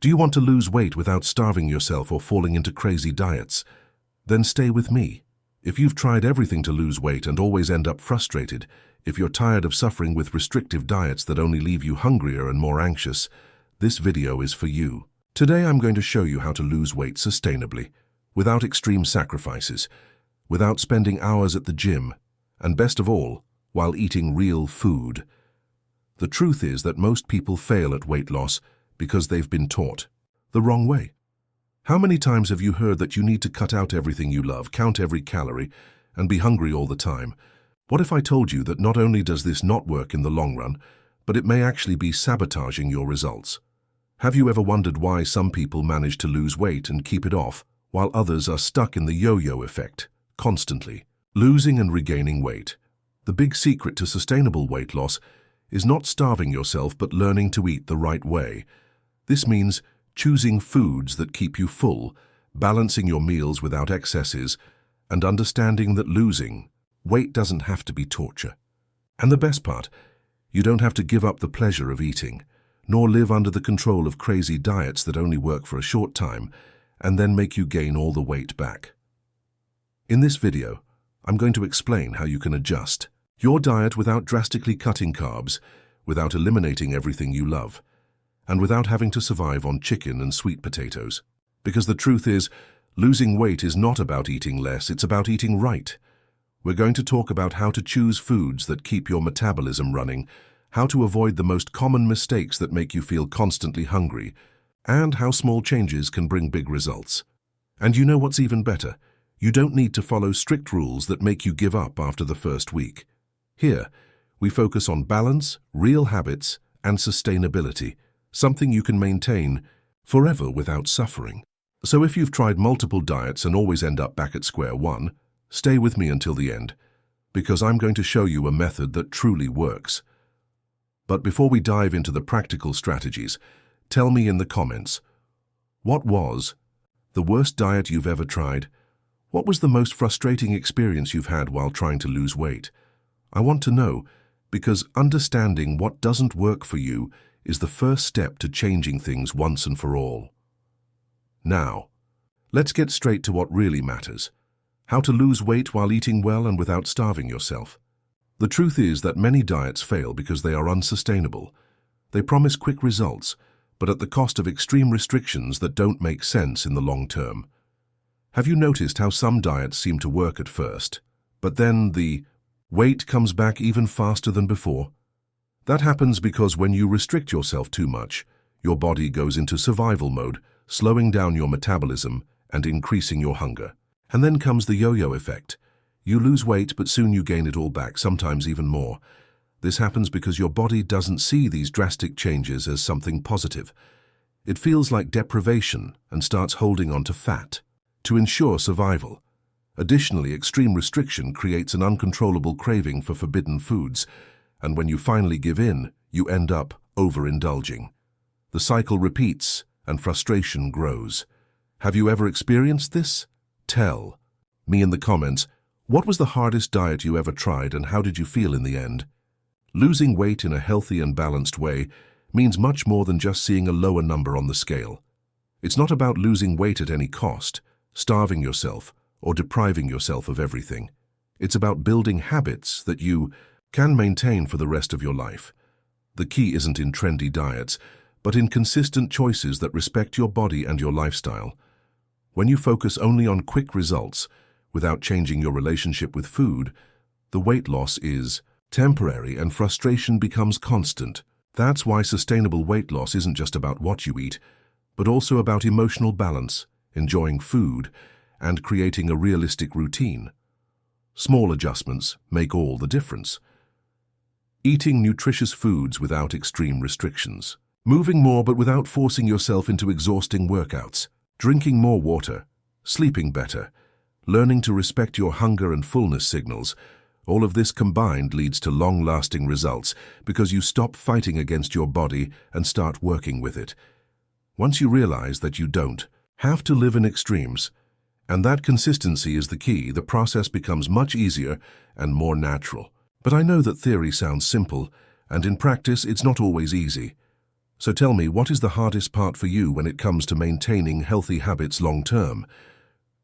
Do you want to lose weight without starving yourself or falling into crazy diets? Then stay with me. If you've tried everything to lose weight and always end up frustrated, if you're tired of suffering with restrictive diets that only leave you hungrier and more anxious, this video is for you. Today I'm going to show you how to lose weight sustainably, without extreme sacrifices, without spending hours at the gym, and best of all, while eating real food. The truth is that most people fail at weight loss because they've been taught the wrong way. How many times have you heard that you need to cut out everything you love, count every calorie, and be hungry all the time? What if I told you that not only does this not work in the long run, but it may actually be sabotaging your results? Have you ever wondered why some people manage to lose weight and keep it off, while others are stuck in the yo-yo effect, constantly losing and regaining weight? The big secret to sustainable weight loss is not starving yourself but learning to eat the right way. This means choosing foods that keep you full, balancing your meals without excesses, and understanding that losing weight doesn't have to be torture. And the best part, you don't have to give up the pleasure of eating, nor live under the control of crazy diets that only work for a short time and then make you gain all the weight back. In this video, I'm going to explain how you can adjust your diet without drastically cutting carbs, without eliminating everything you love, and without having to survive on chicken and sweet potatoes. Because the truth is, losing weight is not about eating less, it's about eating right. We're going to talk about how to choose foods that keep your metabolism running, how to avoid the most common mistakes that make you feel constantly hungry, and how small changes can bring big results. And you know what's even better? You don't need to follow strict rules that make you give up after the first week. Here, we focus on balance, real habits, and sustainability, something you can maintain forever without suffering. So if you've tried multiple diets and always end up back at square one, stay with me until the end, because I'm going to show you a method that truly works. But before we dive into the practical strategies, tell me in the comments, what was the worst diet you've ever tried? What was the most frustrating experience you've had while trying to lose weight? I want to know, because understanding what doesn't work for you is the first step to changing things once and for all. Now, let's get straight to what really matters: how to lose weight while eating well and without starving yourself. The truth is that many diets fail because they are unsustainable. They promise quick results, but at the cost of extreme restrictions that don't make sense in the long term. Have you noticed how some diets seem to work at first, but then the weight comes back even faster than before? That happens because when you restrict yourself too much, your body goes into survival mode, slowing down your metabolism and increasing your hunger. And then comes the yo-yo effect. You lose weight, but soon you gain it all back, sometimes even more. This happens because your body doesn't see these drastic changes as something positive. It feels like deprivation and starts holding on to fat to ensure survival. Additionally, extreme restriction creates an uncontrollable craving for forbidden foods, and when you finally give in, you end up overindulging. The cycle repeats and frustration grows. Have you ever experienced this? Tell me in the comments, what was the hardest diet you ever tried and how did you feel in the end? Losing weight in a healthy and balanced way means much more than just seeing a lower number on the scale. It's not about losing weight at any cost, starving yourself, or depriving yourself of everything. It's about building habits that you can maintain for the rest of your life. The key isn't in trendy diets, but in consistent choices that respect your body and your lifestyle. When you focus only on quick results, without changing your relationship with food, the weight loss is temporary and frustration becomes constant. That's why sustainable weight loss isn't just about what you eat, but also about emotional balance, enjoying food, and creating a realistic routine. Small adjustments make all the difference. Eating nutritious foods without extreme restrictions. Moving more but without forcing yourself into exhausting workouts. Drinking more water. Sleeping better. Learning to respect your hunger and fullness signals. All of this combined leads to long-lasting results because you stop fighting against your body and start working with it. Once you realize that you don't have to live in extremes, and that consistency is the key, the process becomes much easier and more natural. But I know that theory sounds simple, and in practice it's not always easy. So tell me, what is the hardest part for you when it comes to maintaining healthy habits long term?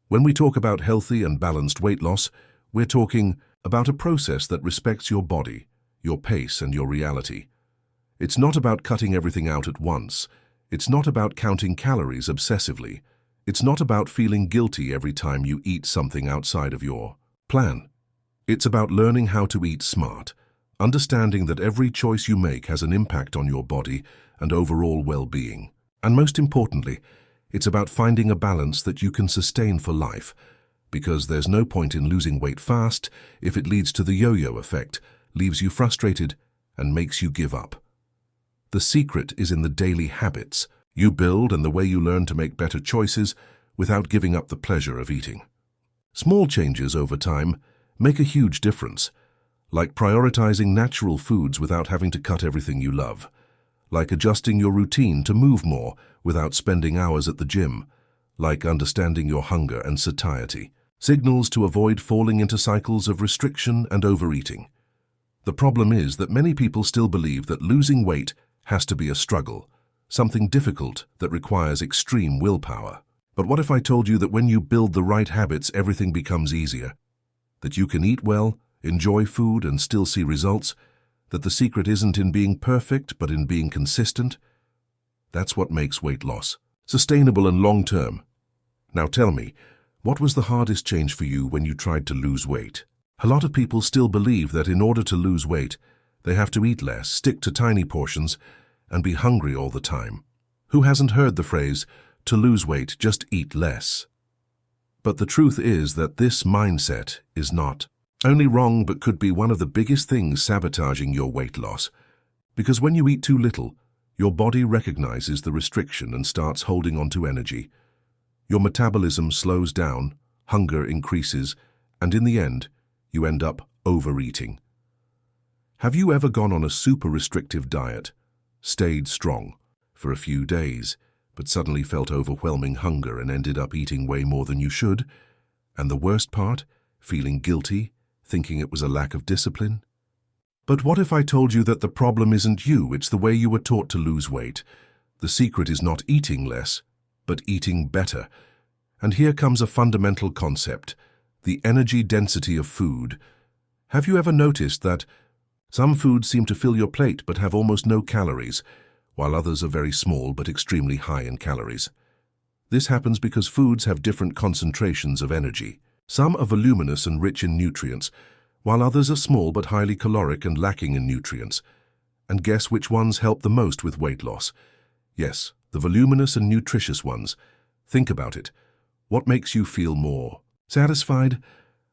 When we talk about healthy and balanced weight loss, we're talking about a process that respects your body, your pace, and your reality. It's not about cutting everything out at once. It's not about counting calories obsessively. It's not about feeling guilty every time you eat something outside of your plan. It's about learning how to eat smart, understanding that every choice you make has an impact on your body and overall well-being. And most importantly, it's about finding a balance that you can sustain for life, because there's no point in losing weight fast if it leads to the yo-yo effect, leaves you frustrated, and makes you give up. The secret is in the daily habits you build and the way you learn to make better choices without giving up the pleasure of eating. Small changes over time make a huge difference, like prioritizing natural foods without having to cut everything you love, like adjusting your routine to move more without spending hours at the gym, like understanding your hunger and satiety, signals to avoid falling into cycles of restriction and overeating. The problem is that many people still believe that losing weight has to be a struggle, something difficult that requires extreme willpower. But what if I told you that when you build the right habits, everything becomes easier? That you can eat well, enjoy food, and still see results? That the secret isn't in being perfect, but in being consistent? That's what makes weight loss sustainable and long-term. Now tell me, what was the hardest change for you when you tried to lose weight? A lot of people still believe that in order to lose weight, they have to eat less, stick to tiny portions, and be hungry all the time. Who hasn't heard the phrase, to lose weight, just eat less? But the truth is that this mindset is not only wrong, but could be one of the biggest things sabotaging your weight loss. Because when you eat too little, your body recognizes the restriction and starts holding on to energy. Your metabolism slows down, hunger increases, and in the end, you end up overeating. Have you ever gone on a super restrictive diet, stayed strong for a few days, but suddenly felt overwhelming hunger and ended up eating way more than you should? And the worst part, feeling guilty, thinking it was a lack of discipline? But what if I told you that the problem isn't you, it's the way you were taught to lose weight? The secret is not eating less, but eating better. And here comes a fundamental concept, the energy density of food. Have you ever noticed that some foods seem to fill your plate but have almost no calories, while others are very small but extremely high in calories? This happens because foods have different concentrations of energy. Some are voluminous and rich in nutrients, while others are small but highly caloric and lacking in nutrients. And guess which ones help the most with weight loss? Yes, the voluminous and nutritious ones. Think about it. What makes you feel more satisfied?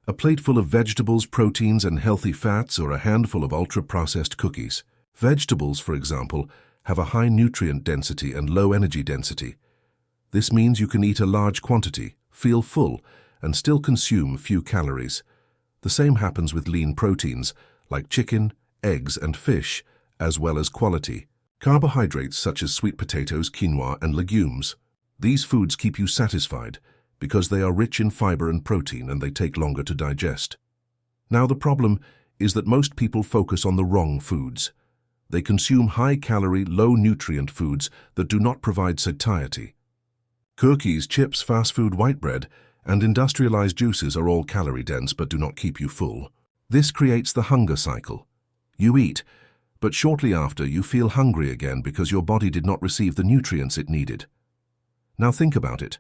A plate full of vegetables, proteins, and healthy fats, or a handful of ultra-processed cookies? Vegetables, for example, have a high nutrient density and low energy density. This means you can eat a large quantity, feel full, and still consume few calories. The same happens with lean proteins, like chicken, eggs, and fish, as well as quality carbohydrates such as sweet potatoes, quinoa, and legumes. These foods keep you satisfied because they are rich in fiber and protein and they take longer to digest. Now the problem is that most people focus on the wrong foods. They consume high-calorie, low-nutrient foods that do not provide satiety. Cookies, chips, fast food, white bread, and industrialized juices are all calorie-dense but do not keep you full. This creates the hunger cycle. You eat, but shortly after you feel hungry again because your body did not receive the nutrients it needed. Now think about it.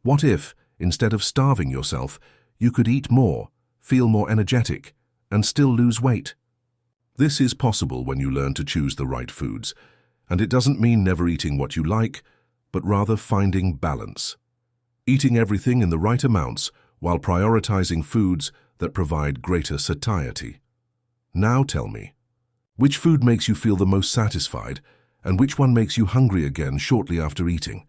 What if, instead of starving yourself, you could eat more, feel more energetic, and still lose weight? This is possible when you learn to choose the right foods, and it doesn't mean never eating what you like, but rather finding balance. Eating everything in the right amounts while prioritizing foods that provide greater satiety. Now tell me, which food makes you feel the most satisfied, and which one makes you hungry again shortly after eating?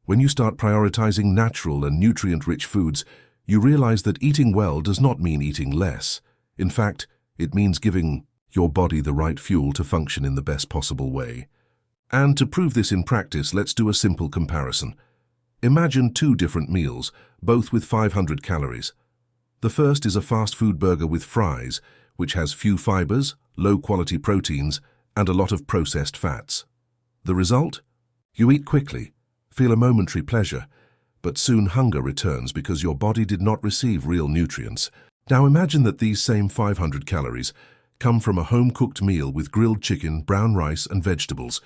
When you start prioritizing natural and nutrient-rich foods, you realize that eating well does not mean eating less. In fact, it means giving your body the right fuel to function in the best possible way. And to prove this in practice, let's do a simple comparison. Imagine two different meals, both with 500 calories. The first is a fast food burger with fries, which has few fibers, low-quality proteins, and a lot of processed fats. The result? You eat quickly, feel a momentary pleasure, but soon hunger returns because your body did not receive real nutrients. Now imagine that these same 500 calories come from a home-cooked meal with grilled chicken, brown rice, and vegetables.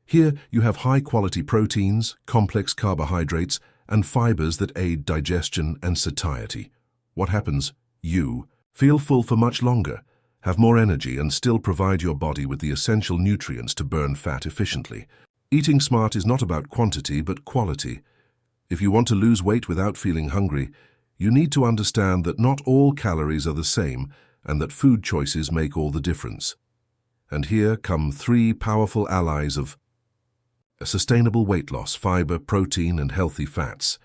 Here you have high-quality proteins, complex carbohydrates, and fibers that aid digestion and satiety. What happens? You feel full for much longer, have more energy, and still provide your body with the essential nutrients to burn fat efficiently. Eating smart is not about quantity but quality. If you want to lose weight without feeling hungry, you need to understand that not all calories are the same and that food choices make all the difference. And here come three powerful allies of a sustainable weight loss: fiber, protein, and healthy fats.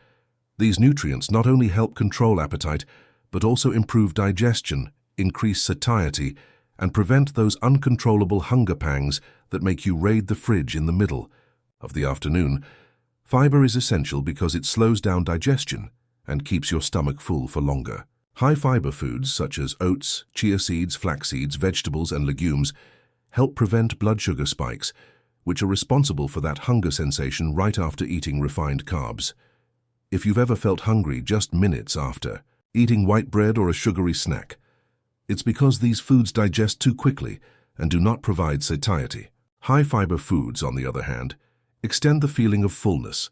These nutrients not only help control appetite, but also improve digestion, increase satiety, and prevent those uncontrollable hunger pangs that make you raid the fridge in the middle of the afternoon. Fiber is essential because it slows down digestion and keeps your stomach full for longer. High-fiber foods such as oats, chia seeds, flax seeds, vegetables, and legumes help prevent blood sugar spikes, which are responsible for that hunger sensation right after eating refined carbs. If you've ever felt hungry just minutes after eating white bread or a sugary snack, it's because these foods digest too quickly and do not provide satiety. High-fiber foods, on the other hand, extend the feeling of fullness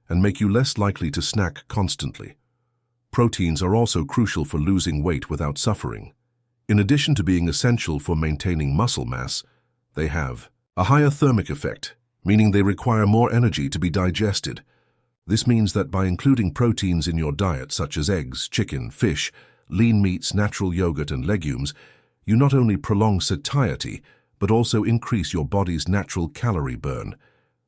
and make you less likely to snack constantly. Proteins are also crucial for losing weight without suffering. In addition to being essential for maintaining muscle mass, they have a higher thermic effect, meaning they require more energy to be digested. This means that by including proteins in your diet, such as eggs, chicken, fish, lean meats, natural yogurt, and legumes, you not only prolong satiety, but also increase your body's natural calorie burn.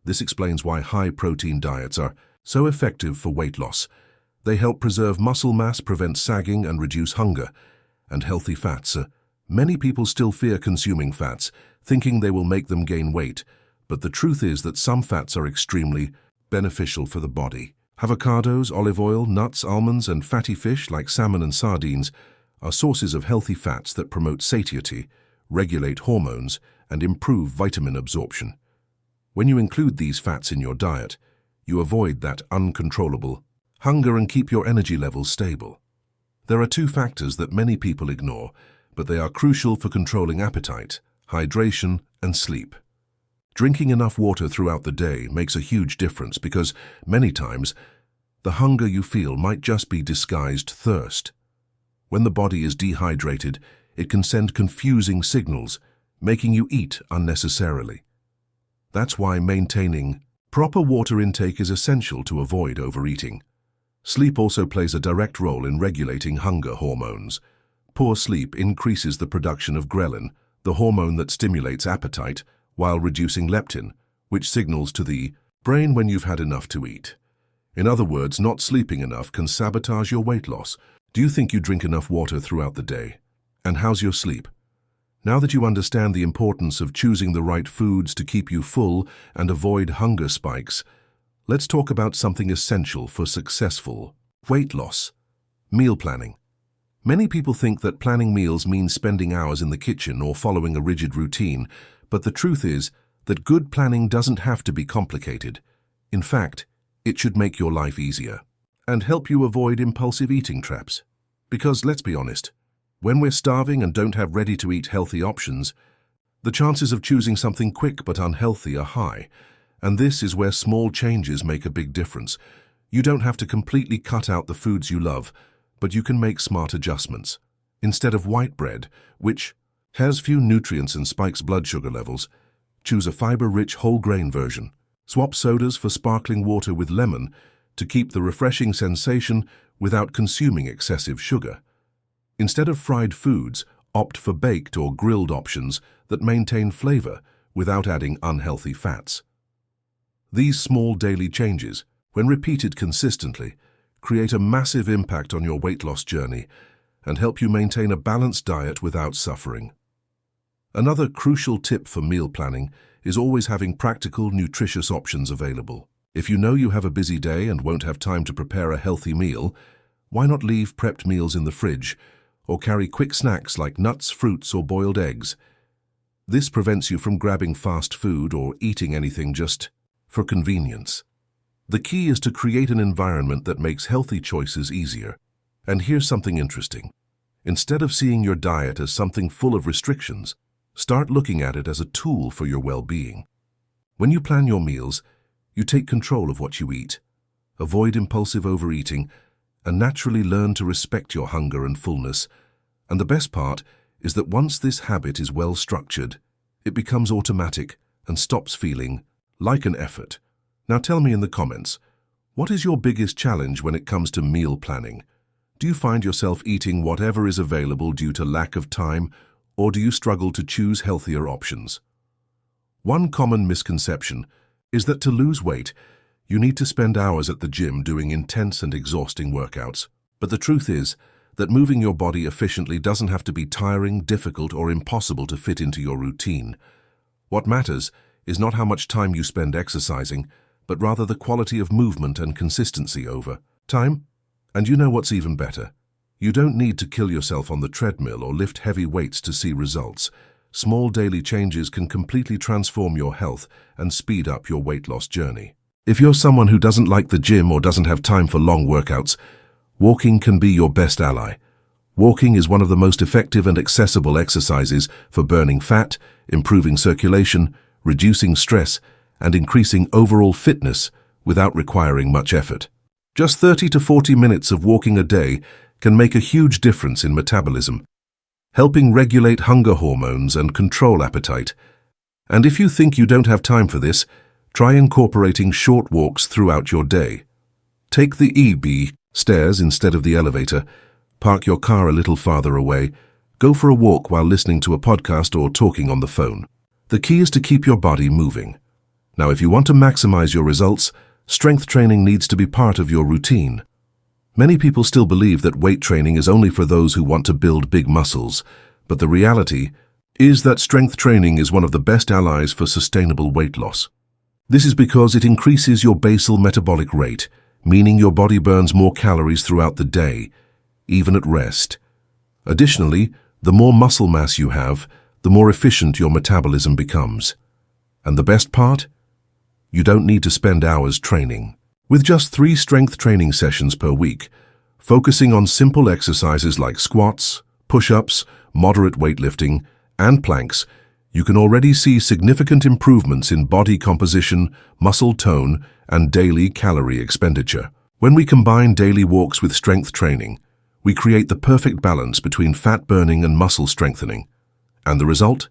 This explains why high-protein diets are so effective for weight loss. They help preserve muscle mass, prevent sagging, and reduce hunger. And healthy fats. Many people still fear consuming fats, thinking they will make them gain weight, but the truth is that some fats are extremely beneficial for the body. Avocados, olive oil, nuts, almonds, and fatty fish like salmon and sardines are sources of healthy fats that promote satiety, regulate hormones, and improve vitamin absorption. When you include these fats in your diet, you avoid that uncontrollable hunger and keep your energy levels stable. There are two factors that many people ignore, but they are crucial for controlling appetite: hydration and sleep. Drinking enough water throughout the day makes a huge difference because, many times, the hunger you feel might just be disguised thirst. When the body is dehydrated, it can send confusing signals, making you eat unnecessarily. That's why maintaining proper water intake is essential to avoid overeating. Sleep also plays a direct role in regulating hunger hormones. Poor sleep increases the production of ghrelin, the hormone that stimulates appetite, while reducing leptin, which signals to the brain when you've had enough to eat. In other words, not sleeping enough can sabotage your weight loss. Do you think you drink enough water throughout the day? And how's your sleep? Now that you understand the importance of choosing the right foods to keep you full and avoid hunger spikes, let's talk about something essential for successful weight loss: meal planning. Many people think that planning meals means spending hours in the kitchen or following a rigid routine, but the truth is that good planning doesn't have to be complicated. In fact, it should make your life easier and help you avoid impulsive eating traps. Because let's be honest, when we're starving and don't have ready-to-eat healthy options, the chances of choosing something quick but unhealthy are high. And this is where small changes make a big difference. You don't have to completely cut out the foods you love, but you can make smart adjustments. Instead of white bread, which has few nutrients and spikes blood sugar levels, choose a fiber-rich whole grain version. Swap sodas for sparkling water with lemon to keep the refreshing sensation without consuming excessive sugar. Instead of fried foods, opt for baked or grilled options that maintain flavor without adding unhealthy fats. These small daily changes, when repeated consistently, create a massive impact on your weight loss journey and help you maintain a balanced diet without suffering. Another crucial tip for meal planning is always having practical, nutritious options available. If you know you have a busy day and won't have time to prepare a healthy meal, why not leave prepped meals in the fridge or carry quick snacks like nuts, fruits, or boiled eggs? This prevents you from grabbing fast food or eating anything just for convenience. The key is to create an environment that makes healthy choices easier. And here's something interesting. Instead of seeing your diet as something full of restrictions, start looking at it as a tool for your well-being. When you plan your meals, you take control of what you eat, avoid impulsive overeating, and naturally learn to respect your hunger and fullness. And the best part is that once this habit is well structured, it becomes automatic and stops feeling like an effort. Now tell me in the comments, what is your biggest challenge when it comes to meal planning? Do you find yourself eating whatever is available due to lack of time, or do you struggle to choose healthier options? One common misconception is that to lose weight, you need to spend hours at the gym doing intense and exhausting workouts. But the truth is that moving your body efficiently doesn't have to be tiring, difficult, or impossible to fit into your routine. What matters is not how much time you spend exercising, but rather the quality of movement and consistency over time. And you know what's even better? You don't need to kill yourself on the treadmill or lift heavy weights to see results. Small daily changes can completely transform your health and speed up your weight loss journey. If you're someone who doesn't like the gym or doesn't have time for long workouts, walking can be your best ally. Walking is one of the most effective and accessible exercises for burning fat, improving circulation, reducing stress, and increasing overall fitness without requiring much effort. Just 30 to 40 minutes of walking a day can make a huge difference in metabolism, helping regulate hunger hormones and control appetite. And if you think you don't have time for this, try incorporating short walks throughout your day. Take the EB stairs instead of the elevator, park your car a little farther away, go for a walk while listening to a podcast or talking on the phone. The key is to keep your body moving. Now, if you want to maximize your results, strength training needs to be part of your routine. Many people still believe that weight training is only for those who want to build big muscles, but the reality is that strength training is one of the best allies for sustainable weight loss. This is because it increases your basal metabolic rate, meaning your body burns more calories throughout the day, even at rest. Additionally, the more muscle mass you have, the more efficient your metabolism becomes. And the best part? You don't need to spend hours training. With just 3 strength training sessions per week, focusing on simple exercises like squats, push-ups, moderate weightlifting, and planks, you can already see significant improvements in body composition, muscle tone, and daily calorie expenditure. When we combine daily walks with strength training, we create the perfect balance between fat burning and muscle strengthening. And the result?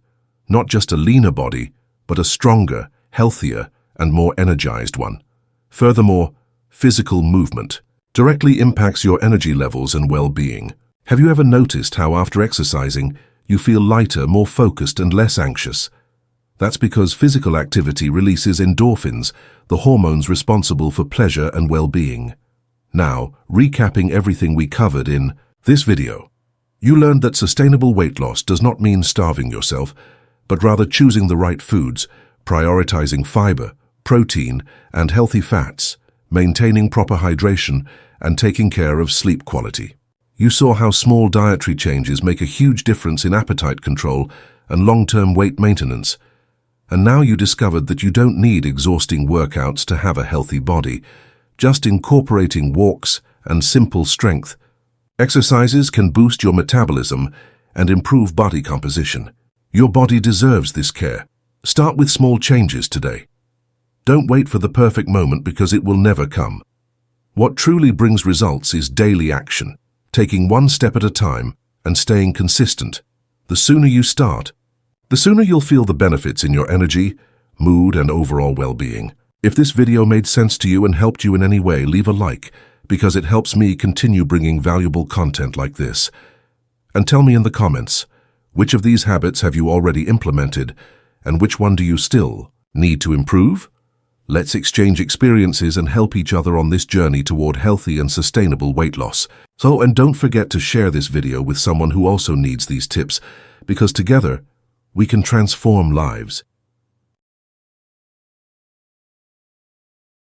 Not just a leaner body, but a stronger, healthier, and more energized one. Furthermore, physical movement directly impacts your energy levels and well-being. Have you ever noticed how after exercising, you feel lighter, more focused, and less anxious? That's because physical activity releases endorphins, the hormones responsible for pleasure and well-being. Now, recapping everything we covered in this video. You learned that sustainable weight loss does not mean starving yourself, but rather choosing the right foods, prioritizing fiber, protein, and healthy fats, maintaining proper hydration, and taking care of sleep quality. You saw how small dietary changes make a huge difference in appetite control and long-term weight maintenance. And now you discovered that you don't need exhausting workouts to have a healthy body. Just incorporating walks and simple strength exercises can boost your metabolism and improve body composition. Your body deserves this care. Start with small changes today. Don't wait for the perfect moment because it will never come. What truly brings results is daily action, taking one step at a time and staying consistent. The sooner you start, the sooner you'll feel the benefits in your energy, mood, and overall well-being. If this video made sense to you and helped you in any way, leave a like, because it helps me continue bringing valuable content like this. And tell me in the comments, which of these habits have you already implemented, and which one do you still need to improve? Let's exchange experiences and help each other on this journey toward healthy and sustainable weight loss. And don't forget to share this video with someone who also needs these tips, because together, we can transform lives.